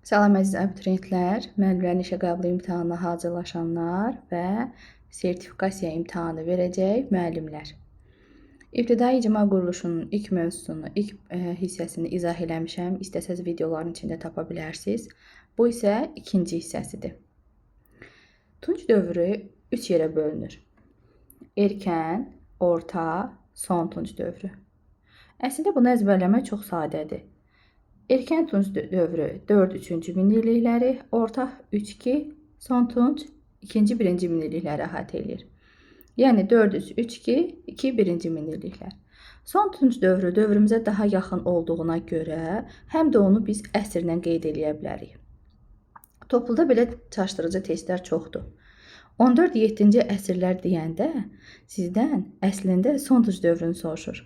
Salam əziz abituriyentlər, müəllimlərin işə qəbul imtahanına hazırlaşanlar və sertifikasiya imtahanı verəcək müəllimlər. İbtidai icma quruluşunun ilk mövzusunu, hissəsini izah eləmişəm. İstəsəz videoların içində tapa bilərsiniz. Bu isə ikinci hissəsidir. Tunc dövrü 3 yerə bölünür. Erkən, orta, son tunc dövrü. Əslində bunu əzbərləmək çox sadədir. Erkən tunc dövrü 4-3-cü minillikləri, orta 3-2, son tunc 2-1-ci minillikləri əhatə edir. Yəni 4-3-3-2, 2-1-ci minilliklər. Son tunc dövrü dövrümüzə daha yaxın olduğuna görə həm də onu biz əsrlə qeyd edə bilərik. Topluda belə çaşdırıcı testlər çoxdur. 14-7-ci əsrlər deyəndə sizdən əslində son tunc dövrünü soruşur.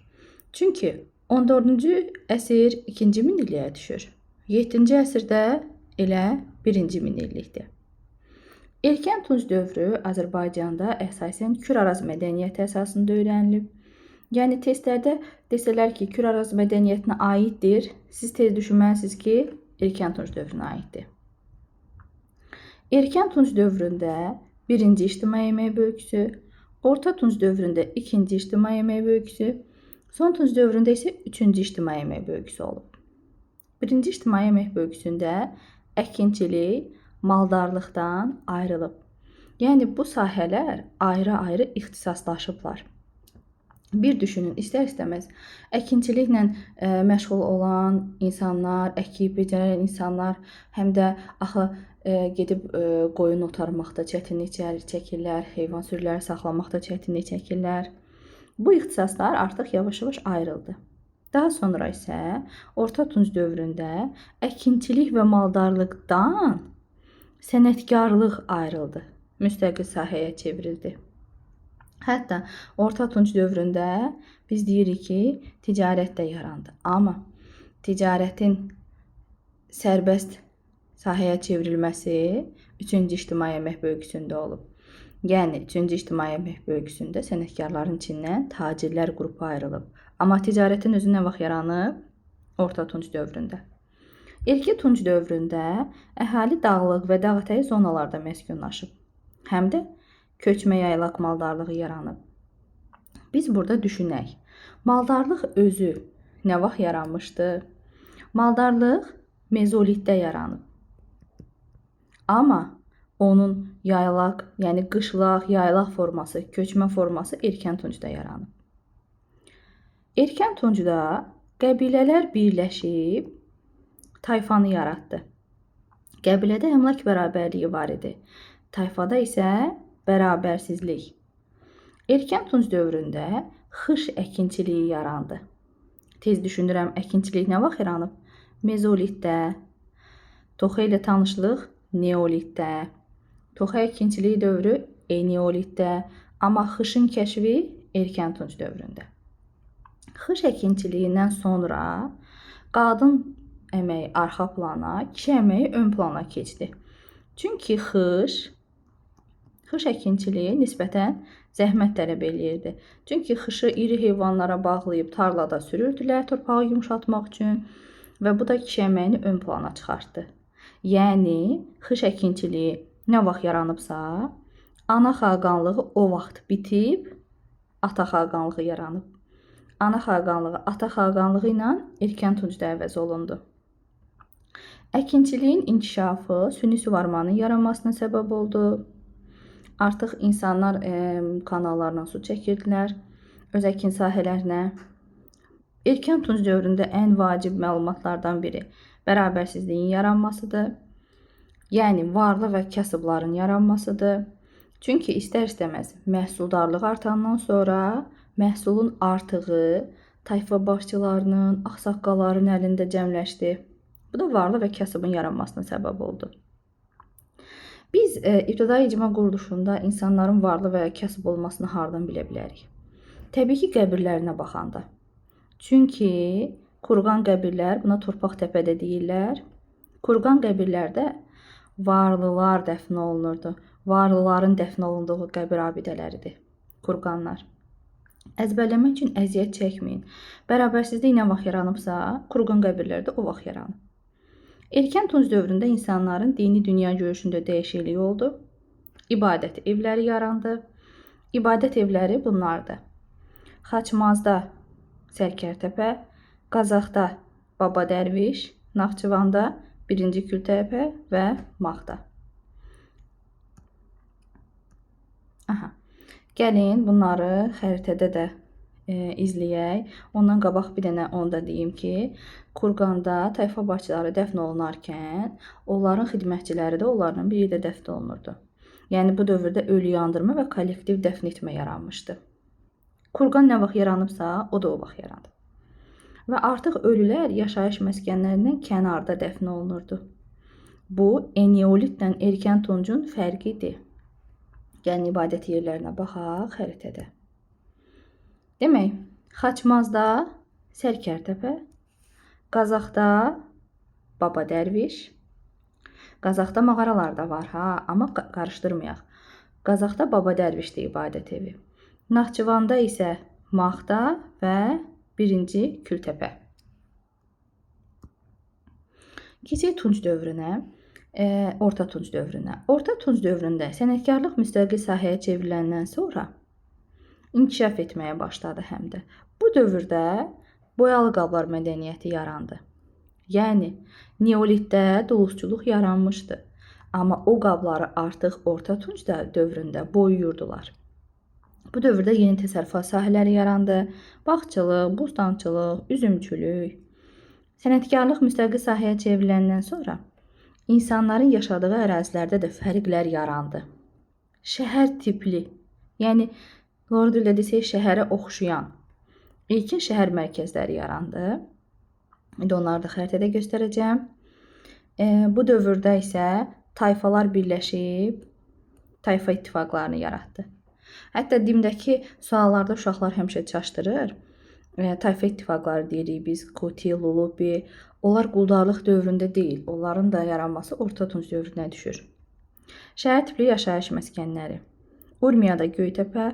Çünki 14-cü əsr 2-ci minilliyə düşür. 7-ci əsrdə elə 1-ci minillikdir. Erkən tunc dövrü Azərbaycanda əsasən Kür-Araz mədəniyyəti əsasında öyrənilib. Yəni testlərdə desələr ki, Kür-Araz mədəniyyətinə aiddir, siz tez düşünməlisiniz ki, erkən tunc dövrünə aiddir. Erkən tunc dövründə 1-ci ictimai əmək bölgüsü, orta tunc dövründə 2-ci ictimai əmək bölgüsü, son tunc dövründə isə 3-cü ictimai əmək bölgüsü olub. 1-ci ictimai əmək bölgüsündə əkinçilik maldarlıqdan ayrılıb. Yəni bu sahələr ayrı-ayrı ixtisaslaşıblar. Bir düşünün, istər-istəməz əkinçiliklə məşğul olan insanlar, əkib becərən insanlar həm də axı gedib qoyun otarmaqda çətinlik çəkirlər, heyvan sürüləri saxlamaqda çətinlik çəkirlər. Bu ixtisaslar artıq yavaş-yavaş ayrıldı. Daha sonra isə orta tunc dövründə əkinçilik və maldarlıqdan sənətkarlıq ayrıldı, müstəqil sahəyə çevrildi. Hətta orta tunc dövründə biz deyirik ki, ticarət də yarandı. Amma ticarətin sərbəst sahəyə çevrilməsi 3-cü ictimai əmək bölgüsündə olub. Yəni 3-cü ictimai əmək bölgüsündə sənətkarların içindən tacirlər qrupu ayrılıb. Amma ticarətin özü nə vaxt yaranıb? Orta tunc dövründə. Erkən tunc dövründə əhali dağlıq və dağətəyi zonalarda məskunlaşıb. Həm də köçmə yaylaq maldarlığı yaranıb. Biz burada düşünək. Maldarlıq özü nə vaxt yaranmışdı? Maldarlıq mezolitdə yaranıb. Amma onun yaylaq, yəni qışlaq, yaylaq forması, köçmə forması erkən tuncda yaranıb. Erkən tuncda qəbilələr birləşib tayfanı yaratdı. Qəbilədə əmlak bərabərliyi var idi. Tayfada isə bərabərsizlik. Erkən tunc dövründə xış əkinçiliyi yarandı. Tez düşünürəm, əkinçilik nə vaxt yaranıb? Mezolitdə. Toxu ilə tanışlıq neolitdə. Toxu əkinçiliyi dövrü eneolitdə, amma xışın kəşfi erkən tunc dövründə. Xış əkinçiliyindən sonra qadın əməyi arxa plana, kişi əməyi ön plana keçdi. Çünki xış əkinçiliyi nisbətən zəhmət tələb eləyirdi. Çünki xışı iri heyvanlara bağlayıb tarlada sürürdülər torpağı yumşaltmaq üçün və bu da kişi əməyini ön plana çıxartdı. Yəni xış əkinçiliyi nə vaxt yaranıbsa, ana xaqanlığı o vaxt bitib, ata xaqanlığı yaranıb. Ana xaqanlığı, ata xaqanlığı ilə erkən tuncda əvəz olundu. Əkinçiliyin inkişafı süni suvarmanın yaranmasına səbəb oldu. Artıq insanlar kanallarla su çəkirdilər öz əkin sahələrinə. Erkən tunc dövründə ən vacib məlumatlardan biri bərabərsizliyin yaranmasıdır. Yəni varlı və kasıbların yaranmasıdır. Çünki istər-istəməz məhsuldarlıq artandan sonra məhsulun artığı tayfa başçılarının, ağsaqqalların əlində cəmləşdi. Bu da varlı və kasıbın yaranmasına səbəb oldu. Biz ibtidai icma quruluşunda insanların varlı və kasıb olmasını hardan bilə bilərik? Təbii ki, qəbirlərinə baxanda. Çünki Kurqan qəbirlər, buna torpaq təpədə deyirlər. Kurqan qəbirlərdə varlılar dəfn olunurdu. Varlıların dəfn olunduğu qəbir abidələridir kurqanlar. Əzbərləmək üçün əziyyət çəkməyin. Bərabərsizlik nə vaxt yaranıbsa, kurqan qəbirlərdə o vaxt yaranıb. Erkən Tunc dövründə insanların dini dünya görüşündə dəyişiklik oldu. İbadət evləri yarandı. İbadət evləri bunlardır: Xaçmazda Sərkərtəpə, Qazaxda Baba Dərviş, Naxçıvanda 1-ci Kültəpə və Maxda. Gəlin bunları xəritədə də izləyək. Ondan qabaq bir dənə onu da deyim ki, Kurqanda tayfa başçıları dəfn olunarkən onların xidmətçiləri də onlarla bir yerdə dəfn olunurdu. Yəni bu dövrdə ölü yandırma və kollektiv dəfn etmə yaranmışdı. Kurqan nə vaxt yaranıbsa, o da o vaxt yarandı. Və artıq ölülər yaşayış məskənlərindən kənarda dəfn olunurdu. Bu, Eneolitlə Erkən Tuncun fərqidir. Gəlin ibadət yerlərinə baxaq xəritədə. Demək, Xaçmazda Sərkərtəpə, Qazaxda Baba Dərviş, Qazaxda mağaralar da var, amma qarışdırmayaq. Qazaxda Baba Dərvişdə ibadət evi. Naxçıvanda isə Maxda və 1-ci Kültəpə. Keçək Tunc dövrünə, Orta Tunc dövrünə. Orta Tunc dövründə sənətkarlıq müstəqil sahəyə çevriləndən sonra inkişaf etməyə başladı həm də. Bu dövrdə boyalı qablar mədəniyyəti yarandı. Yəni, neolitdə dulusçuluq yaranmışdı. Amma o qabları artıq Orta Tunc dövründə boyuyurdular. Bu dövrdə yeni təsərrüfat sahələri yarandı. Bağçılıq, bostançılıq, üzümçülük. Sənətkarlıq müstəqil sahəyə çevriləndən sonra insanların yaşadığı ərazilərdə də fərqlər yarandı. Şəhər tipli, yəni Lord dildə desək şəhərə oxşayan ilkin şəhər mərkəzləri yarandı. İndi onları da xəritədə göstərəcəm. Bu dövrdə isə tayfalar birləşib tayfa ittifaqlarını yaratdı. Hətta dimdəki suallarda uşaqlar həmişə çaşdırır. Tayfa ittifaqları deyirik biz, Kuti, Lulubi. Onlar quldarlıq dövründə deyil. Onların da yaranması Orta Tunc dövrünə düşür. Şəhər tipli yaşayış məskənləri. Urmiyada Göytəpə,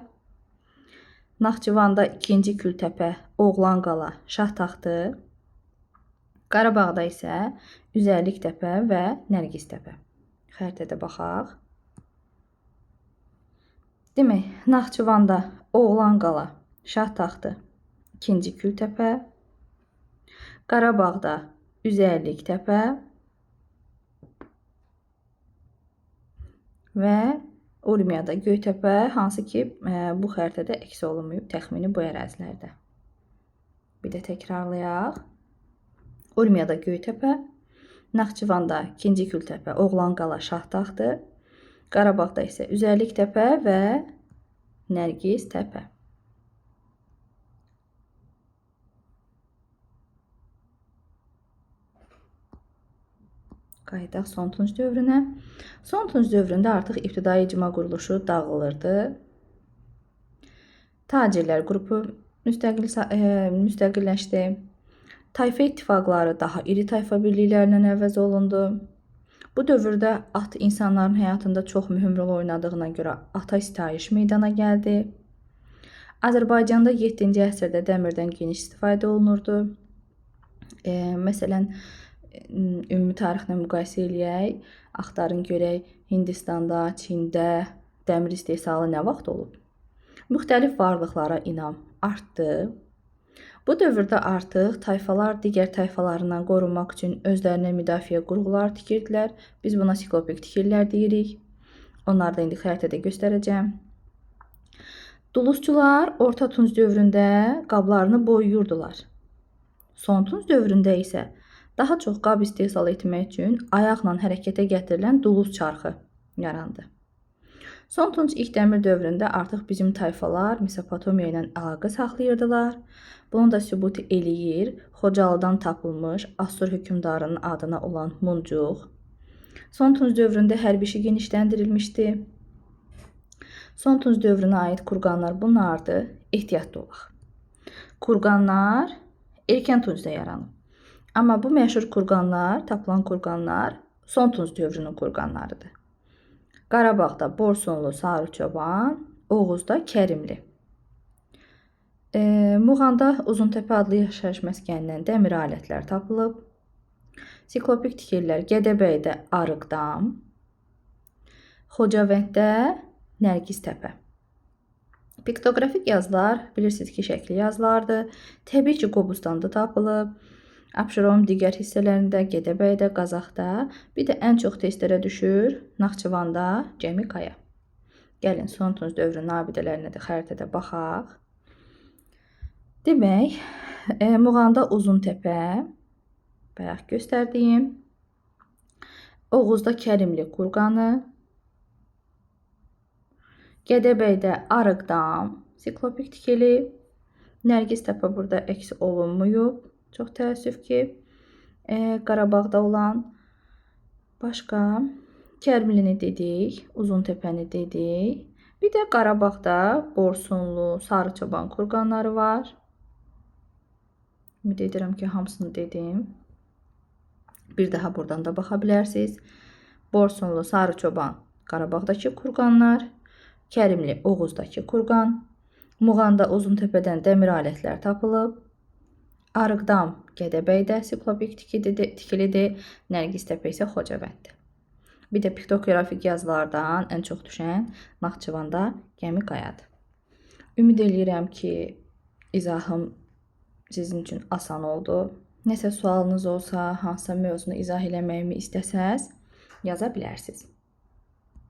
Naxçıvanda 2-ci Kültəpə, Oğlanqala, Şahtaxtı, Qarabağda isə Üzərlik təpə və Nərgiz təpə. Xəritədə baxaq. Demək, Naxçıvanda Oğlanqala, Şahtaxtı, 2-ci Kültəpə, Qarabağda Üzərlik təpə və Urmiyada Göytəpə, hansı ki bu xəritədə əks olunmayıb, təxmini bu ərazilərdə. Bir də təkrarlayaq. Urmiyada Göytəpə, Naxçıvanda 2-ci Kültəpə, Oğlanqala, Şahtaxtı, Qarabağda isə Üzərlik təpə və Nərgiz təpə. Qayıdaq Son Tunc dövrünə. Son Tunc dövründə artıq ibtidai icma quruluşu dağılırdı. Tacirlər qrupu müstəqilləşdi. Tayfa ittifaqları daha iri tayfa birliklərindən əvəz olundu. Bu dövrdə at insanların həyatında çox mühüm rol oynadığına görə ata sitayiş meydana gəldi. Azərbaycanda 7-ci əsrdə dəmirdən geniş istifadə olunurdu. Məsələn, ümumi tarixlə müqayisə eləyək, axtarın görək Hindistanda, Çində dəmir istehsalı nə vaxt olub? Müxtəlif varlıqlara inam artdı. Bu dövrdə artıq tayfalar digər tayfalarından qorunmaq üçün özlərinə müdafiə qurğular tikirdilər. Biz buna siklopik tikirlər deyirik. Onları da indi xəritədə göstərəcəm. Dulusçular Orta Tunc dövründə qablarını boyuyurdular. Son Tunc dövründə isə daha çox qab istehsal etmək üçün ayaqla hərəkətə gətirilən duluz çarxı yarandı. Son Tunc ilk dəmir dövründə artıq bizim tayfalar Mesopotamiya ilə əlaqə saxlayırdılar. Bunu da sübut eləyir Xocalıdan tapılmış Assur hökmdarının adına olan muncuq. Son Tunc dövründə hərbi işi genişləndirilmişdi. Son Tunc dövrünə aid kurqanlar bunlardır. Ehtiyatlı olaq. Kurqanlar Erkən Tuncda yaranıb. Amma bu məşhur kurqanlar, tapılan kurqanlar Son Tunc dövrünün kurqanlarıdır. Qarabağda Borsunlu, Sarıçoban, Oğuzda Kərimli. Muğanda Uzuntəpə adlı yaşayış məskənindən dəmir alətlər tapılıb. Siklopik tikililər Gədəbəydə Arıqdam, Xocavənddə Nərgiz təpə. Piktoqrafik yazılar bilirsiniz ki, şəkli yazılardır. Təbii ki, Qobustanda tapılıb. Abşeronun digər hissələrində, Gədəbəydə, Qazaxda, bir də ən çox testlərə düşür Naxçıvanda Gəmikaya. Gəlin, Son Tunc dövrünün abidələrinə də xəritədə baxaq. Demək, Muğanda Uzuntəpə, bayaq göstərdiyim, Oğuzda Kərimli Qurqanı, Gədəbəydə Arıqdam, siklopik tikili, Nərgiz təpə burada əks olunmuyub. Çox təəssüf ki, Qarabağda olan. Başqa, Kərimlini dedik, Uzuntəpəni dedik. Bir də Qarabağda Borsunlu, Sarıçoban Qurqanları var. Ümid edirəm ki, hamısını dedim. Bir daha buradan da baxa bilərsiniz. Borsunlu, Sarıçoban Qarabağdakı Qurqanlar, Kərimli Oğuzdakı Qurqan, Muğanda Uzuntəpədən dəmir alətlər tapılıb, Arıqdam Gədəbəydə siklopik tikilidir, Nərgiz təpə isə Xocavənddə. Bir də piktoqrafik yazılardan ən çox düşən Naxçıvanda Gəmikayadır. Ümid edirəm ki, izahım sizin üçün asan oldu. Nəsə sualınız olsa, hansısa mövzunu izah eləməyimi istəsəz, yaza bilərsiniz.